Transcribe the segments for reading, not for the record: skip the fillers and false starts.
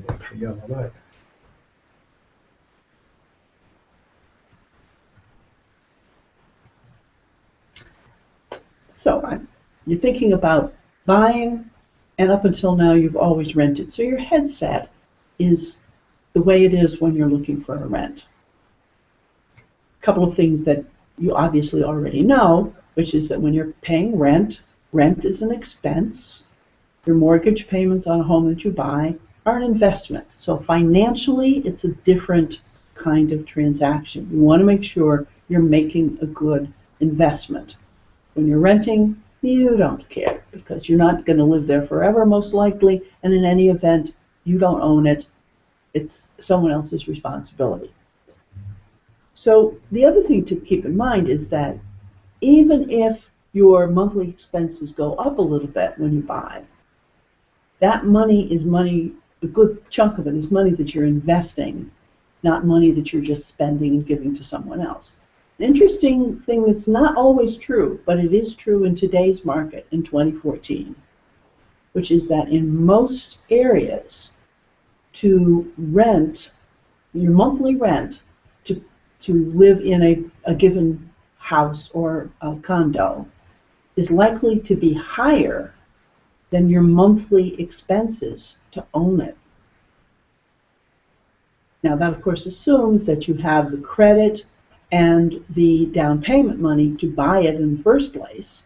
that's the yellow light. So you're thinking about buying, and up until now you've always rented. So your headset is the way it is when you're looking for a rent. A couple of things that you obviously already know, which is that when you're paying rent, rent is an expense. Your mortgage payments on a home that you buy are an investment. So financially, it's a different kind of transaction. You want to make sure you're making a good investment. When you're renting, you don't care because you're not going to live there forever, most likely, and in any event, you don't own it. It's someone else's responsibility. So the other thing to keep in mind is that even if your monthly expenses go up a little bit when you buy, that money is money, a good chunk of it is money that you're investing, not money that you're just spending and giving to someone else. An interesting thing that's not always true, but it is true in today's market in 2014, which is that in most areas, to rent, your monthly rent, to live in a given house or a condo is likely to be higher than your monthly expenses to own it. Now that of course assumes that you have the credit and the down payment money to buy it in the first place.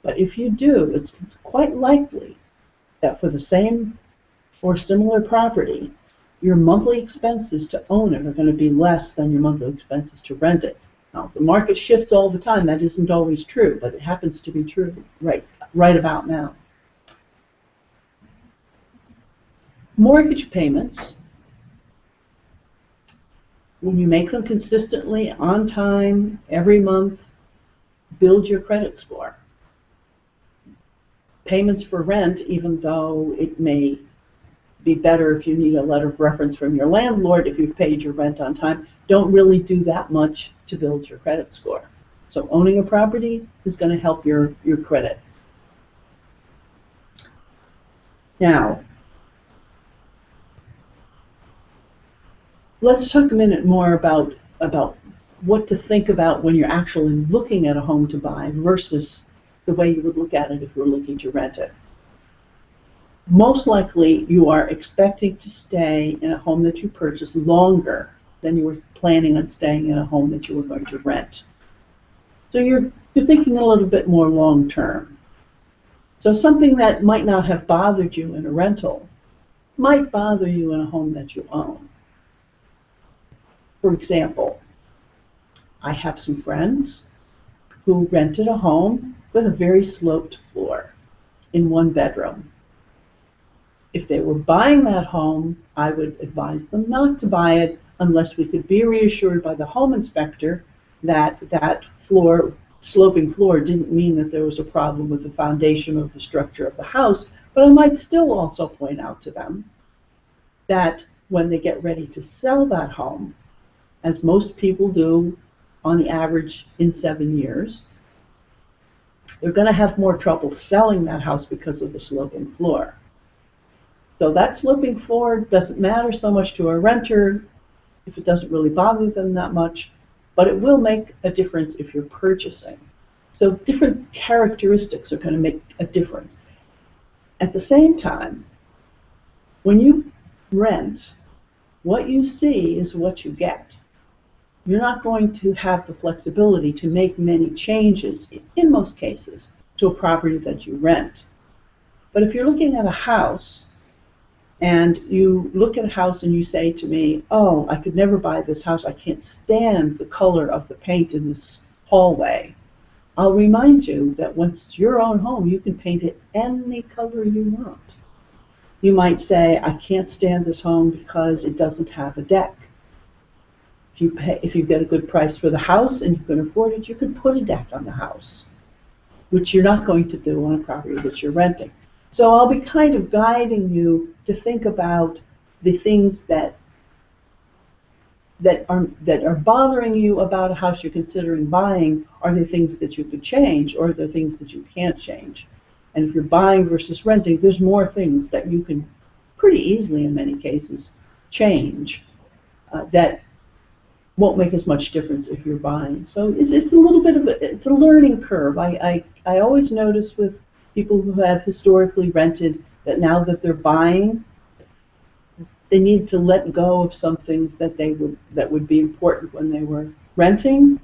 But if you do, it's quite likely that for the same or similar property, your monthly expenses to own it are going to be less than your monthly expenses to rent it. Now, the market shifts all the time. That isn't always true, but it happens to be true right about now. Mortgage payments, when you make them consistently, on time, every month, build your credit score. Payments for rent, even though it may be better if you need a letter of reference from your landlord if you've paid your rent on time, don't really do that much to build your credit score. So owning a property is going to help your credit. Now, let's talk a minute more about what to think about when you're actually looking at a home to buy versus the way you would look at it if you were looking to rent it. Most likely, you are expecting to stay in a home that you purchased longer than you were planning on staying in a home that you were going to rent. So you're thinking a little bit more long term. So something that might not have bothered you in a rental might bother you in a home that you own. For example, I have some friends who rented a home with a very sloped floor in one bedroom. If they were buying that home, I would advise them not to buy it unless we could be reassured by the home inspector that that sloping floor didn't mean that there was a problem with the foundation or the structure of the house. But I might still also point out to them that when they get ready to sell that home, as most people do on the average in 7 years, they're going to have more trouble selling that house because of the sloping floor. So that sloping floor doesn't matter so much to a renter if it doesn't really bother them that much, but it will make a difference if you're purchasing. So different characteristics are going to make a difference. At the same time, when you rent, what you see is what you get. You're not going to have the flexibility to make many changes, in most cases, to a property that you rent. But if you're looking at a house, and you look at a house and you say to me, oh, I could never buy this house, I can't stand the color of the paint in this hallway, I'll remind you that once it's your own home, you can paint it any color you want. You might say, I can't stand this home because it doesn't have a deck. If you get a good price for the house and you can afford it, you can put a deck on the house, which you're not going to do on a property that you're renting. So I'll be kind of guiding you to think about the things that are bothering you about a house you're considering buying. Are there things that you could change, or are there things that you can't change? And if you're buying versus renting, there's more things that you can pretty easily in many cases change that won't make as much difference if you're buying. So it's a little bit of it's a learning curve. I always notice with people who have historically rented that now that they're buying, they need to let go of some things that would be important when they were renting,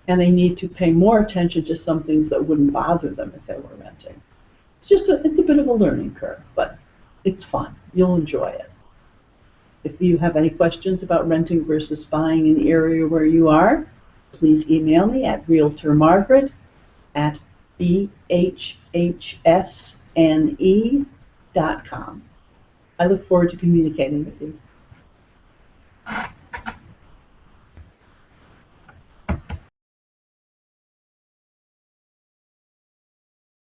and they need to pay more attention to some things that wouldn't bother them if they were renting. It's a bit of a learning curve, but it's fun. You'll enjoy it. If you have any questions about renting versus buying in the area where you are, please email me at realtormargaret@bhhsne.com. I look forward to communicating with you.